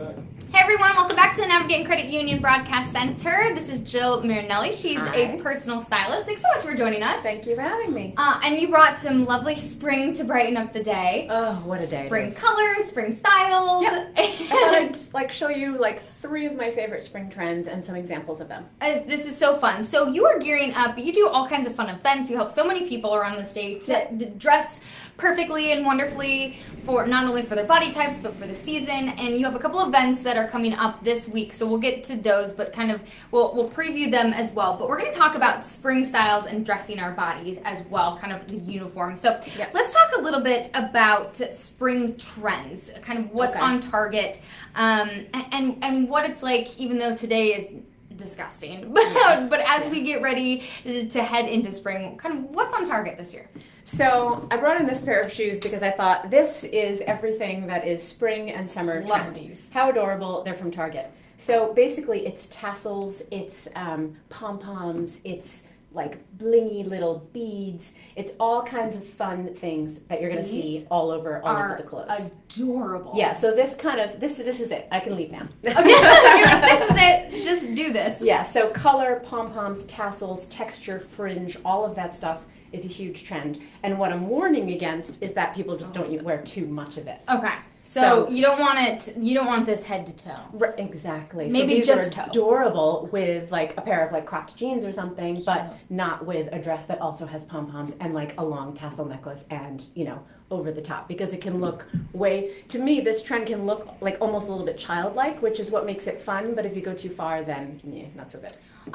Hey everyone, welcome back to the Navigate Credit Union Broadcast Center. This is Jill Marinelli. She's a personal stylist. Thanks so much for joining us. Thank you for having me. And you brought some lovely spring to brighten up the day. Oh, what a day. Spring colors, spring styles. Yep. I thought I'd show you 3 of my favorite spring trends and some examples of them. This is so fun. So you are gearing up. You do all kinds of fun events. You help so many people around the state to dress perfectly and wonderfully for not only for their body types but for the season. And you have a couple events that are coming up this week, so we'll get to those, but we'll preview them as well. But we're going to talk about spring styles and dressing our bodies as well, kind of the uniform. So let's talk a little bit about spring trends, kind of what's on target, and what it's like, even though today is disgusting. But as we get ready to head into spring, kind of what's on target this year? So I brought in this pair of shoes because I thought this is everything that is spring and summer trend. These. How adorable. They're from Target. So basically it's tassels, it's pom-poms, it's blingy little beads. It's all kinds of fun things that you're going to see all over the clothes. Adorable. Yeah, so this is it. I can leave now. Okay, you're like, this is it. Just do this. Yeah, so color, pom-poms, tassels, texture, fringe, all of that stuff is a huge trend. And what I'm warning against is that people just don't wear too much of it. Okay. So you don't want this head to toe. Right, exactly. Maybe so these just are toe. Adorable with a pair of cropped jeans or something, but not with a dress that also has pom-poms and a long tassel necklace and, over the top, because it can look to me, this trend can look almost a little bit childlike, which is what makes it fun, but if you go too far, then not so good.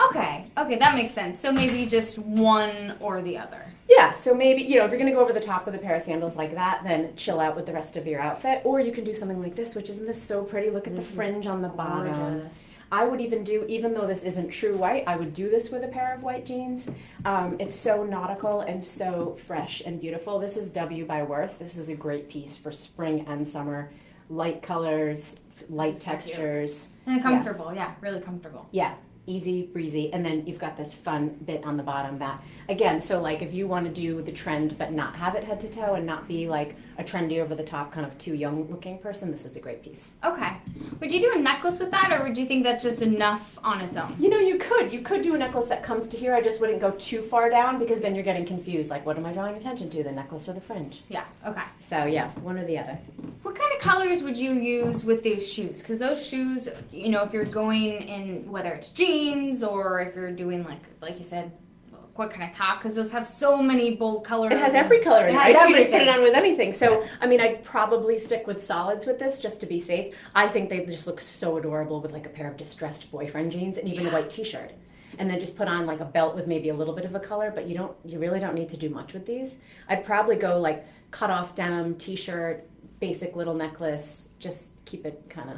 Okay, that makes sense. So maybe just one or the other. Yeah, so maybe, if you're going to go over the top with a pair of sandals like that, then chill out with the rest of your outfit. Or you can do something like this, which isn't this so pretty? Look at the fringe on the bottom. I would even though this isn't true white, I would do this with a pair of white jeans. It's so nautical and so fresh and beautiful. This is W by Worth. This is a great piece for spring and summer. Light colors, light textures. And comfortable, really comfortable. Yeah. Easy breezy, and then you've got this fun bit on the bottom that, again, so if you want to do the trend but not have it head to toe and not be a trendy over the top kind of too young looking person, this is a great piece. Okay. Would you do a necklace with that, or would you think that's just enough on its own? You could do a necklace that comes to here. I just wouldn't go too far down, because then you're getting confused, what am I drawing attention to, the necklace or the fringe? Yeah, okay. So yeah, one or the other. What kind of colors would you use with these shoes? Because those shoes, if you're going in, whether it's jeans or if you're doing like you said, what kind of top? Because those have so many bold colors. It has every color in it. So you just put it on with anything. So, I'd probably stick with solids with this just to be safe. I think they just look so adorable with a pair of distressed boyfriend jeans and even a white t-shirt. And then just put on a belt with maybe a little bit of a color, but you really don't need to do much with these. I'd probably go cut off denim, t-shirt, basic little necklace, just keep it kind of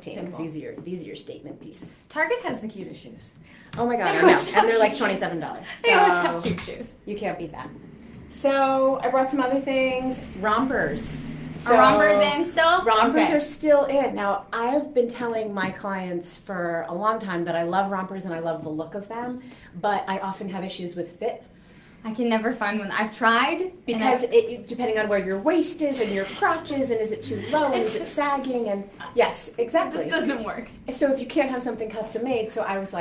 tame, because these are your statement piece. Target has the cutest shoes. Oh my god, I know. And they're $27. They always have cute shoes. You can't beat that. So I brought some other things. Rompers. Are rompers in still? Rompers are still in. Now, I've been telling my clients for a long time that I love rompers and I love the look of them, but I often have issues with fit. I can never find one. I've tried. Because depending on where your waist is and your crotch is, and is it too low, and is it sagging, and yes, exactly. It just doesn't work. So if you can't have something custom made, so I was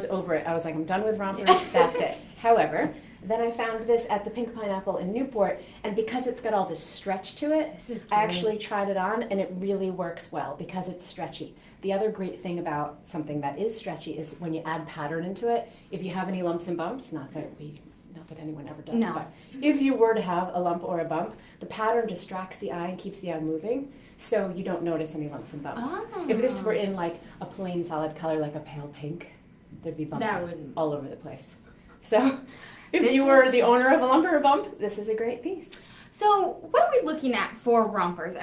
over it. I was I'm done with rompers, that's it. However, then I found this at the Pink Pineapple in Newport, and because it's got all this stretch to it, I actually tried it on, and it really works well because it's stretchy. The other great thing about something that is stretchy is when you add pattern into it, if you have any lumps and bumps, not that anyone ever does, but if you were to have a lump or a bump, the pattern distracts the eye and keeps the eye moving, so you don't notice any lumps and bumps. If this were in a plain solid color, like a pale pink, there'd be bumps all over the place. So if you were the owner of a lump or a bump, this is a great piece. So what are we looking at for rompers?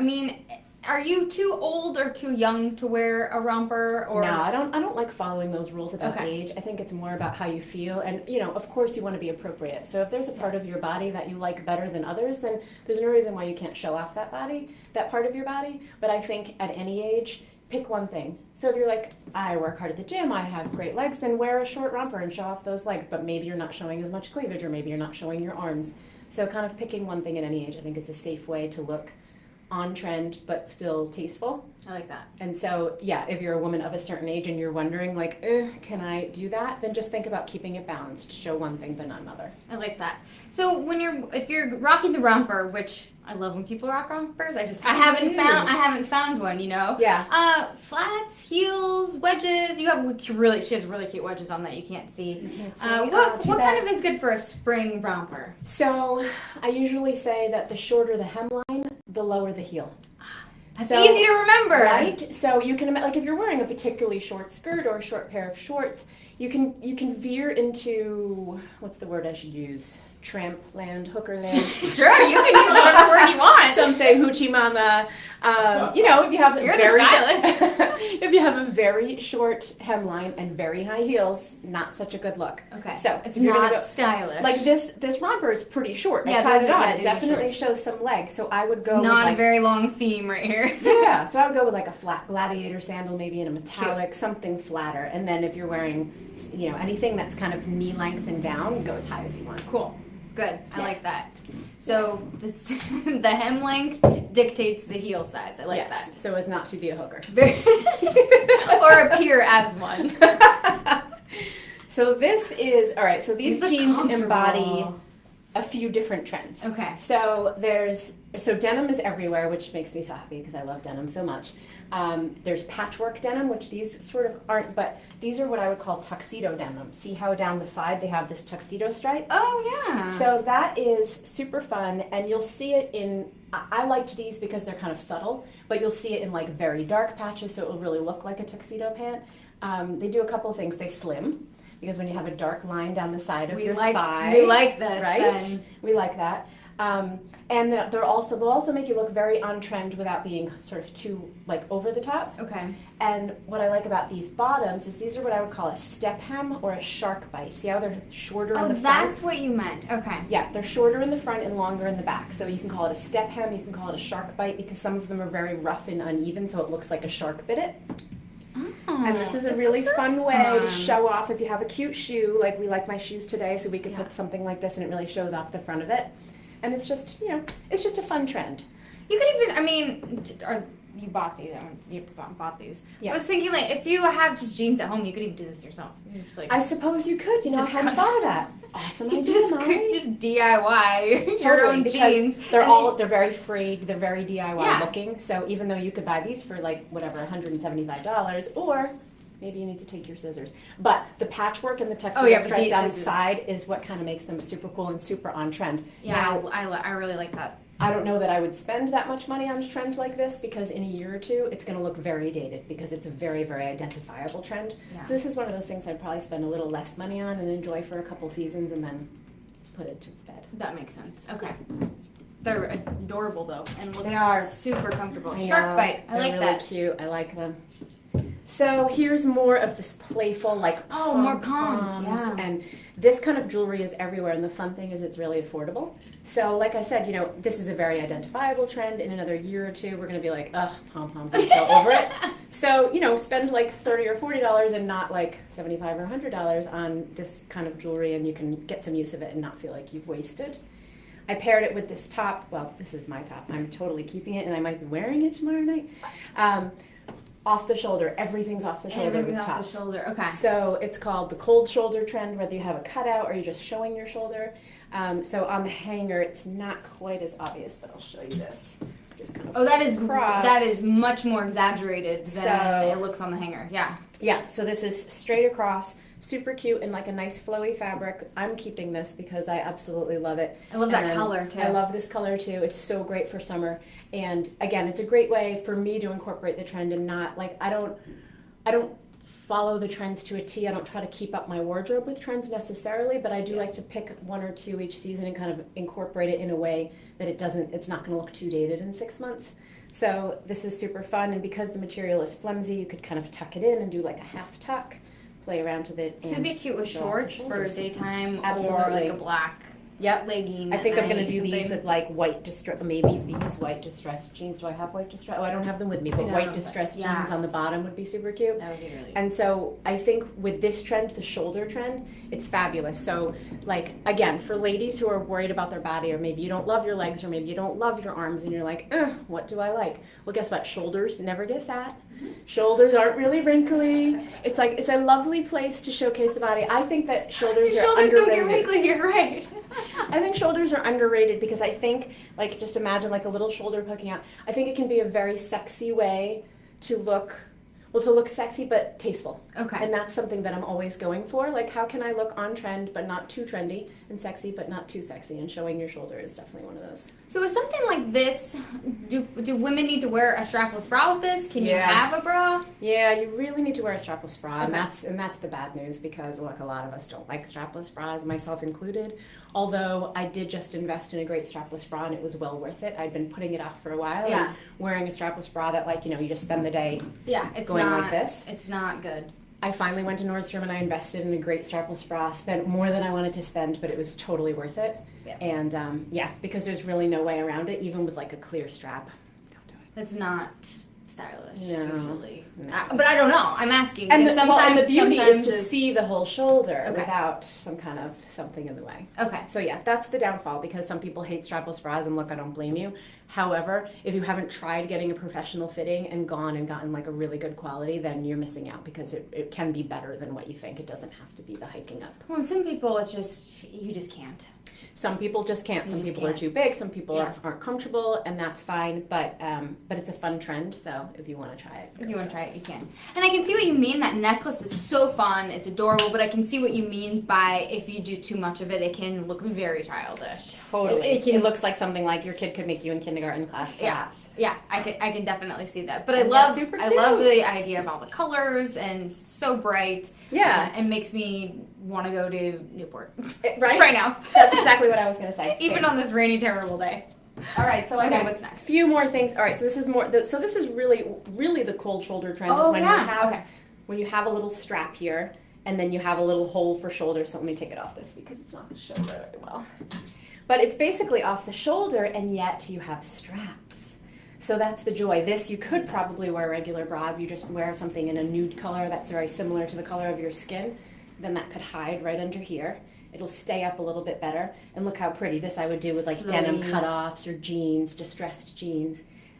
Are you too old or too young to wear a romper? Or no, I don't like following those rules about age. I think it's more about how you feel, and of course you want to be appropriate. So if there's a part of your body that you like better than others, then there's no reason why you can't show off that part of your body. But I think at any age, pick one thing. So if you're I work hard at the gym, I have great legs, then wear a short romper and show off those legs, but maybe you're not showing as much cleavage, or maybe you're not showing your arms. So kind of picking one thing at any age, I think, is a safe way to look on trend but still tasteful. I like that. And so, yeah, if you're a woman of a certain age and you're wondering, like, can I do that? Then just think about keeping it balanced. Show one thing but not another. I like that. So if you're rocking the romper, which I love when people rock rompers. I haven't found one. Yeah. Flats, heels, wedges. She has really cute wedges on that you can't see. You can't see. What kind of is good for a spring romper? So I usually say that the shorter the hemline, the lower the heel. That's easy to remember, right? So you can like if you're wearing a particularly short skirt or a short pair of shorts, you can veer into what's the word I should use? Tramp land, hooker land. Sure, you can use whatever word you want. Some say hoochie mama. If you have if you have a very short hemline and very high heels, not such a good look. Okay, so it's not stylish. Like this romper is pretty short. Yeah, I tried it on. It definitely shows some leg. So I would go. It's not with a very long seam right here. Yeah, so I would go with like a flat gladiator sandal, maybe in a metallic, something flatter. And then if you're wearing, anything that's kind of knee length and down, go as high as you want. Cool. Good. I like that. So the hem length dictates the heel size. I like that. So as not to be a hooker. Or appear as one. So this is, all right, so these jeans comfortable. embody a few different trends. Okay. So denim is everywhere, which makes me so happy because I love denim so much. There's patchwork denim, which these sort of aren't, but these are what I would call tuxedo denim. See how down the side they have this tuxedo stripe? Oh, yeah. So that is super fun, and you'll see it in, I liked these because they're kind of subtle, but you'll see it in like very dark patches, so it will really look like a tuxedo pant. They do a couple of things. They slim, because when you have a dark line down the side of your thigh. We like this, right? Then. We like that. And they'll also make you look very on trend without being sort of too like over the top. Okay. And what I like about these bottoms is these are what I would call a step hem or a shark bite. See how they're shorter in the front? Oh, that's what you meant. Okay. Yeah, they're shorter in the front and longer in the back. So you can call it a step hem, you can call it a shark bite because some of them are very rough and uneven, so it looks like a shark bit it. Oh, and this is a really fun way to show off if you have a cute shoe, like we like my shoes today, so we could put something like this and it really shows off the front of it. And it's just, it's just a fun trend. You could even, you bought these. You bought these. Yeah. I was thinking, like, if you have just jeans at home, you could even do this yourself. Just, like, I suppose you could. I hadn't thought of that. Awesome idea, just DIY your own jeans. They're very free. They're very DIY looking. So even though you could buy these for like whatever $175, or maybe you need to take your scissors. But the patchwork and the tuxedo stripe down the side is what kind of makes them super cool and super on trend. Yeah, now, I really like that. I don't know that I would spend that much money on a trend like this because in a year or two it's going to look very dated because it's a very, very identifiable trend. Yeah. So this is one of those things I'd probably spend a little less money on and enjoy for a couple seasons and then put it to bed. That makes sense. Okay. They're adorable though and look super comfortable. Shark bite. I like really that. Cute. I like them. So here's more of this playful, like more poms, yeah. And this kind of jewelry is everywhere, and the fun thing is it's really affordable. So like I said, this is a very identifiable trend. In another year or two, we're going to be like, ugh, pom-poms, I'm so over it. So, spend like $30 or $40 and not like $75 or $100 on this kind of jewelry, and you can get some use of it and not feel like you've wasted. I paired it with this top. Well, this is my top. I'm totally keeping it, and I might be wearing it tomorrow night. Off the shoulder. Everything's off the shoulder with tops. Off the shoulder. Okay. So it's called the cold shoulder trend, whether you have a cutout or you're just showing your shoulder. So on the hanger, it's not quite as obvious, but I'll show you this. Just kind of that is much more exaggerated than it looks on the hanger. Yeah. Yeah. So this is straight across. Super cute and like a nice flowy fabric. I'm keeping this because I absolutely love it. I love that color too. I love this color too. It's so great for summer. And again, it's a great way for me to incorporate the trend and not like I don't follow the trends to a T. I don't try to keep up my wardrobe with trends necessarily, but I do like to pick one or two each season and kind of incorporate it in a way that it's not going to look too dated in 6 months. So this is super fun, and because the material is flimsy, you could kind of tuck it in and do like a half tuck. Play around with it. It would be cute with shorts for daytime Absolutely. or like a black Yep. legging. I think at I'm going to night do or these something. with like maybe these white distressed jeans. Do I have white distressed? Oh, I don't have them with me, but No, white but- distressed yeah. jeans on the bottom would be super cute. That would be really And so I think with this trend, the shoulder trend, it's fabulous. So like, again, for ladies who are worried about their body, or maybe you don't love your legs, or maybe you don't love your arms, and you're like, what do I like? Well, guess what? Shoulders never get fat. Shoulders aren't really wrinkly. It's like, it's a lovely place to showcase the body. I think that shoulders Your are shoulders don't underrated. get wrinkly, you're right. I think shoulders are underrated because I think, like, just imagine like a little shoulder poking out. I think it can be a very sexy way to look sexy but tasteful. Okay. And that's something that I'm always going for. Like, how can I look on trend but not too trendy, and sexy but not too sexy? And showing your shoulder is definitely one of those. So with something like this, do women need to wear a strapless bra with this? Can you Yeah. have a bra? Yeah, you really need to wear a strapless bra, Okay. and that's the bad news, because look, a lot of us don't like strapless bras, myself included. Although I did just invest in a great strapless bra, and it was well worth it. I'd been putting it off for a while. Yeah. And wearing a strapless bra that, like, you just spend the day Yeah, it's going not like this. It's not good. I finally went to Nordstrom and I invested in a great strapless bra. Spent more than I wanted to spend, but it was totally worth it. Yeah. And because there's really no way around it, even with like a clear strap. Don't do it. It's not stylish No. usually. No. But I don't know. I'm asking And because the, well, and the beauty is sometimes to see the whole shoulder Okay. without some kind of something in the way. Okay. So yeah, that's the downfall, because some people hate strapless bras, and look, I don't blame you. However, if you haven't tried getting a professional fitting and gone and gotten like a really good quality, then you're missing out, because it can be better than what you think. It doesn't have to be the hiking up. Well, and some people, you just can't. Some people just can't. Some You just people can't. are too big. Some people Yeah. aren't comfortable, and that's fine. But it's a fun trend. So if you want to try it, If you want to try it, you can. And I can see what you mean. That necklace is so fun. It's adorable. But I can see what you mean by if you do too much of it, it can look very childish. totally, It looks like something like your kid could make you in kindergarten class, perhaps. Yeah, I can definitely see that. But And I that's super love cute. the idea of all the colors and so bright. Yeah. And makes me want to go to Newport Right? right now. That's exactly what I was going to say. Even on this rainy, terrible day. All right, so I Okay, got what's next? a few more things. All right, so this is more. So this is really the cold shoulder trend. Is Oh, when yeah. you have Okay. when you have a little strap here, and then you have a little hole for shoulder. So let me take it off this, because it's not going to show very well. But it's basically off the shoulder, and yet you have straps. So that's the joy. This, you could probably wear a regular bra if you just wear something in a nude color that's very similar to the color of your skin. Then that could hide right under here. It'll stay up a little bit better. And look how pretty. This I would do with like denim Flowy. cutoffs or jeans, distressed jeans.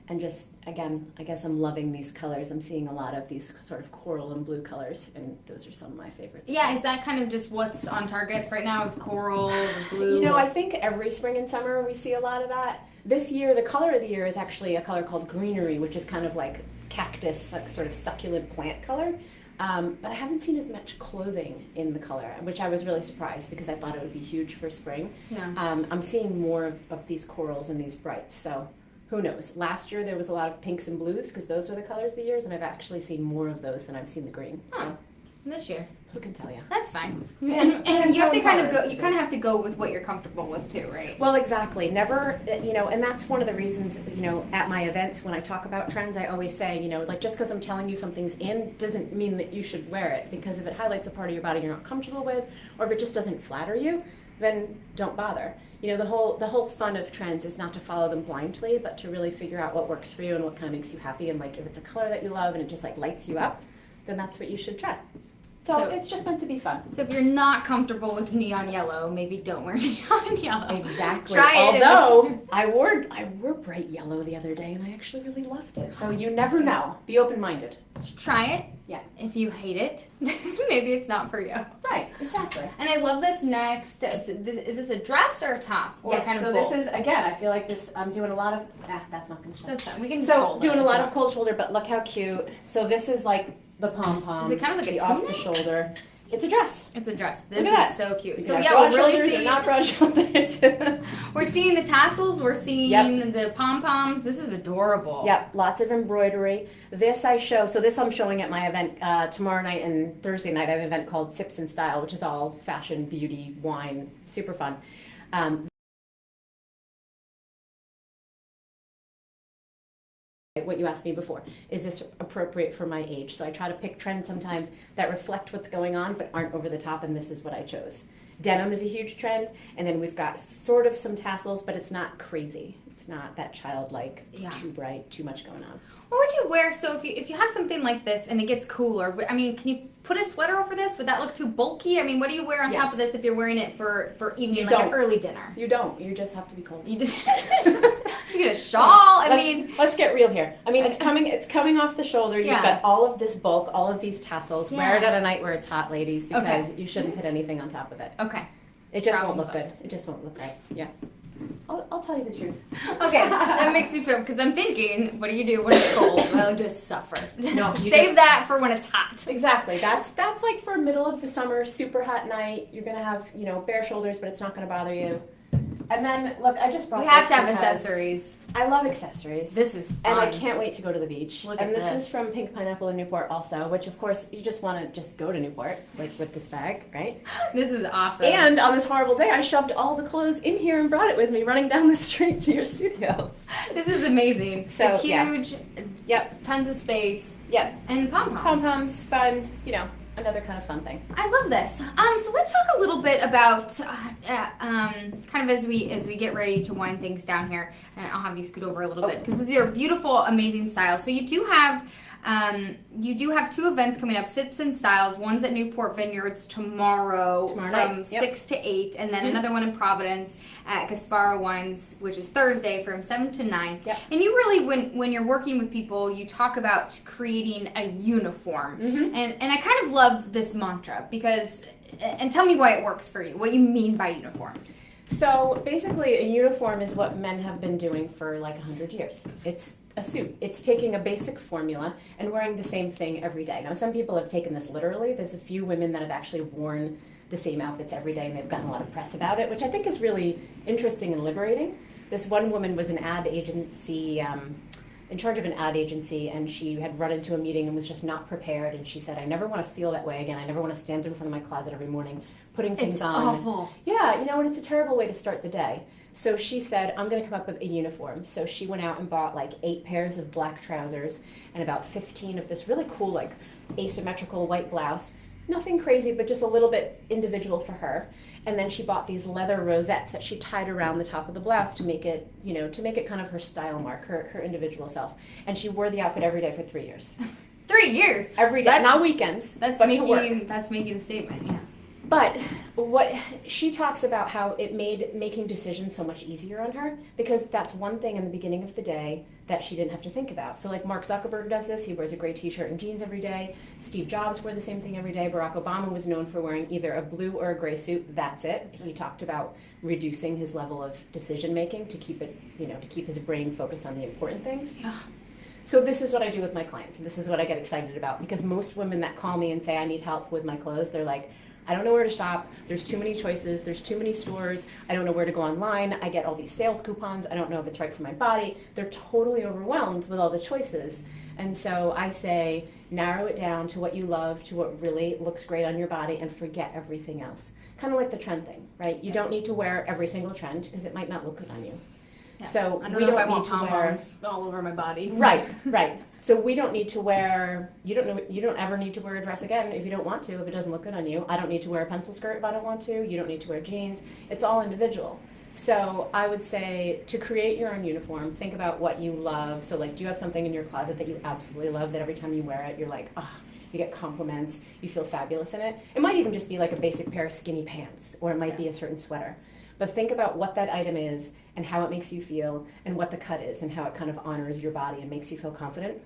And just, again, I guess I'm loving these colors. I'm seeing a lot of these sort of coral and blue colors, and those are some of my favorites. Yeah, is that kind of just what's on target right now? It's coral, blue. You know, I think every spring and summer we see a lot of that. This year, the color of the year is actually a color called greenery, which is kind of like cactus, like sort of succulent plant color. But I haven't seen as much clothing in the color, which I was really surprised, because I thought it would be huge for spring. Yeah. I'm seeing more of these corals and these brights, so who knows? Last year there was a lot of pinks and blues, because those are the colors of the years, and I've actually seen more of those than I've seen the green. So Huh. This year. who can tell you? That's fine. Yeah. And you have to kind of go. colors. You kind of have to go with what you're comfortable with too, right? Well, exactly. Never, and that's one of the reasons, at my events when I talk about trends, I always say, like, just because I'm telling you something's in doesn't mean that you should wear it, because if it highlights a part of your body you're not comfortable with, or if it just doesn't flatter you, then don't bother. The whole fun of trends is not to follow them blindly, but to really figure out what works for you and what kind of makes you happy. And like, if it's a color that you love and it just like lights you up, then that's what you should try. So it's just meant to be fun. So if you're not comfortable with neon yellow, maybe don't wear neon yellow. Exactly. Try it. Although I wore bright yellow the other day, and I actually really loved it. So you never know. Be open-minded. Try it. Yeah. If you hate it, maybe it's not for you. Right. Exactly. And I love this next. Is this a dress or a top? Or Yes. kind of So both? this is, again, I feel like this. I'm doing a lot of. That's not going to. That's fine. We can So fold doing it. a lot of cold shoulder, but look how cute. So this is like the pom poms. Is it kind of like a the off the tunic? shoulder? It's a dress. It's a dress. This Look at is that. so cute. You So can yeah, have broad we're really shoulders or seeing. not broad shoulders. We're seeing the tassels. We're seeing Yep. the pom poms. This is adorable. Yep, lots of embroidery. This I show, so this I'm showing at my event tomorrow night and Thursday night. I have an event called Sips and Style, which is all fashion, beauty, wine, super fun. What you asked me before, is this appropriate for my age? So I try to pick trends sometimes that reflect what's going on but aren't over the top, and this is what I chose. Denim is a huge trend, and then we've got sort of some tassels, but it's not crazy. It's not that childlike, too bright, too much going on. What would you wear? So if you have something like this and it gets cooler, I mean, can you put a sweater over this? Would that look too bulky? I mean, what do you wear on top of this if you're wearing it for evening, like an early dinner? You don't. You just have to be cold. You just you get a shawl. Let's get real here. I mean, it's coming off the shoulder. You've got all of this bulk, all of these tassels. Yeah. Wear it at a night where it's hot, ladies, because you shouldn't put anything on top of it. Okay. It just won't look good. It just won't look right. Yeah. I'll tell you the truth. Okay, that makes me feel, because I'm thinking, what do you do when it's cold? Well, just suffer. No, Save that for when it's hot. Exactly. That's like for middle of the summer, super hot night. You're gonna have bare shoulders, but it's not gonna bother you. And then look, I just brought. We have to have accessories. I love accessories. This is fun. And I can't wait to go to the beach. Look at this is from Pink Pineapple in Newport also, which of course you just want to just go to Newport, like with this bag, right? This is awesome. And on this horrible day, I shoved all the clothes in here and brought it with me running down the street to your studio. This is amazing. So it's huge. Yep. Tons of space. Yep. And pom-poms. Pom-poms, fun, another kind of fun thing. I love this. So let's talk a little bit about kind of as we get ready to wind things down here, and I'll have you scoot over a little bit because these are beautiful, amazing styles. So you do have two events coming up, Sips and Styles. One's at Newport Vineyards tomorrow from 6 to 8, and then another one in Providence at Gasparo Wines, which is Thursday from 7 to 9. Yep. And you really, when you're working with people, you talk about creating a uniform. And I kind of love this mantra because, and tell me why it works for you, what you mean by uniform. So basically a uniform is what men have been doing for like 100 years. It's a suit. It's taking a basic formula and wearing the same thing every day. Now some people have taken this literally. There's a few women that have actually worn the same outfits every day and they've gotten a lot of press about it, which I think is really interesting and liberating. This one woman was an ad agency, in charge of an ad agency, and she had run into a meeting and was just not prepared, and she said, I never want to feel that way again. I never want to stand in front of my closet every morning putting things on. It's awful. Yeah, and it's a terrible way to start the day. So she said, I'm going to come up with a uniform. So she went out and bought like 8 pairs of black trousers and about 15 of this really cool like asymmetrical white blouse. Nothing crazy, but just a little bit individual for her. And then she bought these leather rosettes that she tied around the top of the blouse to make it, kind of her style mark, her individual self. And she wore the outfit every day for 3 years. 3 years? Every day, not weekends, that's but making, to work. That's making a statement, yeah. But what she talks about how it made making decisions so much easier on her, because that's one thing in the beginning of the day that she didn't have to think about. So like Mark Zuckerberg does this, he wears a gray t-shirt and jeans every day. Steve Jobs wore the same thing every day. Barack Obama was known for wearing either a blue or a gray suit. That's it. He talked about reducing his level of decision making to keep it, to keep his brain focused on the important things. Yeah. So this is what I do with my clients, and this is what I get excited about, because most women that call me and say I need help with my clothes, they're like, I don't know where to shop, there's too many choices, there's too many stores, I don't know where to go online, I get all these sales coupons, I don't know if it's right for my body. They're totally overwhelmed with all the choices. And so I say, narrow it down to what you love, to what really looks great on your body, and forget everything else. Kind of like the trend thing, right? You don't need to wear every single trend, because it might not look good on you. Yeah. So I don't we know don't if I need want to wear all over my body. Right. So we don't need to wear. You don't ever need to wear a dress again if you don't want to. If it doesn't look good on you, I don't need to wear a pencil skirt if I don't want to. You don't need to wear jeans. It's all individual. So I would say to create your own uniform, think about what you love. So like, do you have something in your closet that you absolutely love that every time you wear it, you're like, you get compliments, you feel fabulous in it. It might even just be like a basic pair of skinny pants, or it might be a certain sweater. But think about what that item is and how it makes you feel, and what the cut is and how it kind of honors your body and makes you feel confident.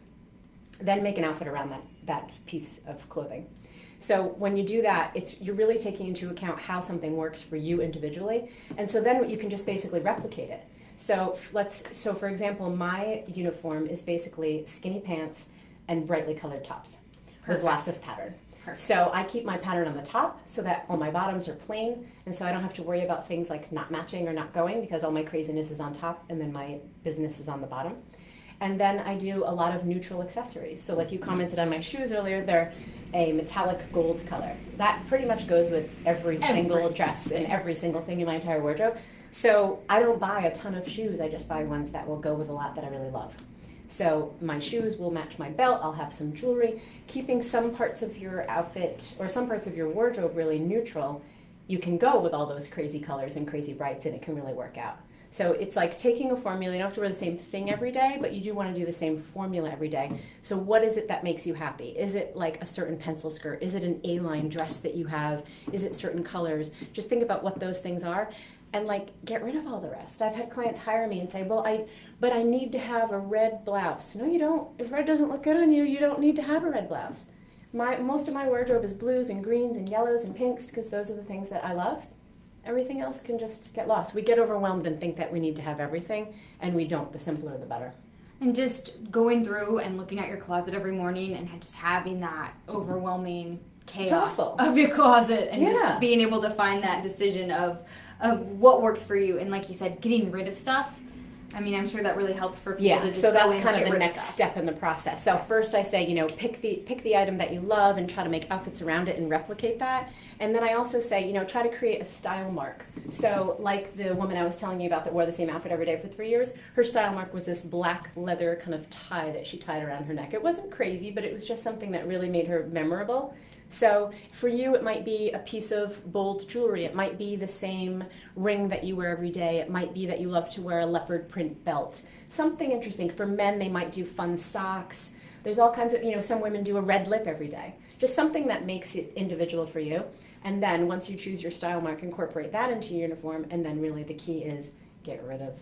Then make an outfit around that piece of clothing. So when you do that, you're really taking into account how something works for you individually. And so then you can just basically replicate it. So for example, my uniform is basically skinny pants and brightly colored tops. Perfect. With lots of pattern. Perfect. So I keep my pattern on the top so that all my bottoms are plain, and so I don't have to worry about things like not matching or not going, because all my craziness is on top and then my business is on the bottom. And then I do a lot of neutral accessories. So like you commented on my shoes earlier, they're a metallic gold color. That pretty much goes with every single dress and every single thing in my entire wardrobe. So I don't buy a ton of shoes, I just buy ones that will go with a lot that I really love. So my shoes will match my belt, I'll have some jewelry. Keeping some parts of your outfit or some parts of your wardrobe really neutral you can go with all those crazy colors and crazy brights, and it can really work out. So it's like taking a formula. You don't have to wear the same thing every day, but you do want to do the same formula every day. So what is it that makes you happy? Is it like a certain pencil skirt? Is it an A-line dress that you have? Is it certain colors? Just think about what those things are and like get rid of all the rest. I've had clients hire me and say, well, I need to have a red blouse. No, you don't. If red doesn't look good on you, you don't need to have a red blouse. Most of my wardrobe is blues and greens and yellows and pinks because those are the things that I love. Everything else can just get lost. We get overwhelmed and think that we need to have everything, and we don't. The simpler, the better. And just going through and looking at your closet every morning and just having that overwhelming chaos of your closet and just being able to find that decision of what works for you. And like you said, getting rid of stuff. I mean, I'm sure that really helps for people to just so that's go kind and of get the rid next step in the process. So first I say, pick the item that you love and try to make outfits around it and replicate that. And then I also say, try to create a style mark. So like the woman I was telling you about that wore the same outfit every day for 3 years, her style mark was this black leather kind of tie that she tied around her neck. It wasn't crazy, but it was just something that really made her memorable. So for you, it might be a piece of bold jewelry. It might be the same ring that you wear every day. It might be that you love to wear a leopard print belt. Something interesting. For men, they might do fun socks. There's all kinds of, some women do a red lip every day. Just something that makes it individual for you. And then once you choose your style mark, incorporate that into your uniform. And then really the key is get rid of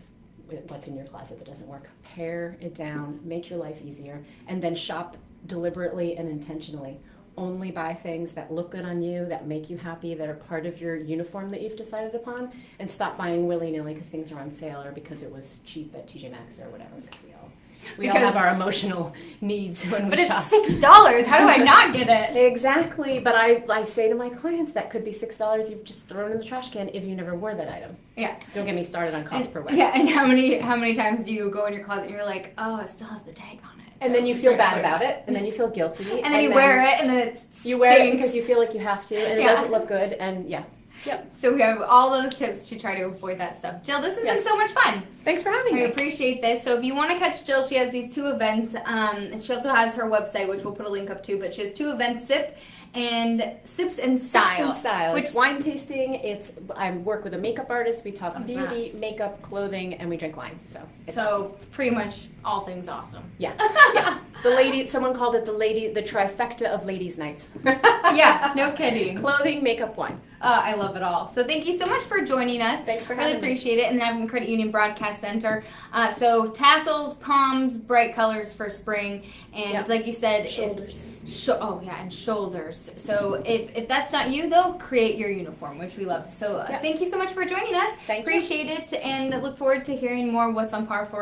what's in your closet that doesn't work. Pare it down, make your life easier, and then shop deliberately and intentionally. Only buy things that look good on you, that make you happy, that are part of your uniform that you've decided upon, and stop buying willy-nilly because things are on sale or because it was cheap at TJ Maxx or whatever, because we all have our emotional needs when we shop. But it's $6. How do I not get it? Exactly. But I say to my clients that could be $6 you've just thrown in the trash can if you never wore that item. Yeah. Don't get me started on cost per wear. Yeah, and how many times do you go in your closet and you're like, oh, it still has the tag on it. And then you feel bad about it, and then you feel guilty. And then you wear it, and then it stinks. You wear it because you feel like you have to, and it doesn't look good, and Yep. So we have all those tips to try to avoid that stuff. Jill, this has been so much fun. Thanks for having me. I appreciate this. So if you want to catch Jill, she has these 2 events, and she also has her website, which we'll put a link up to, but she has 2 events, Sips and Style. Which wine tasting. I work with a makeup artist. We talk beauty, makeup, clothing, and we drink wine. So awesome. Pretty much all things awesome. Yeah. Someone called it the trifecta of ladies' nights. Yeah, no kidding. Clothing, makeup, wine. I love it all. So thank you so much for joining us. Thanks for having me. Really appreciate it. And then Avon Credit Union Broadcast Center. So tassels, palms, bright colors for spring, and like you said, shoulders. And shoulders. So if that's not you, though, create your uniform, which we love. So thank you so much for joining us. Thank you. Appreciate it, and look forward to hearing more What's on Par for.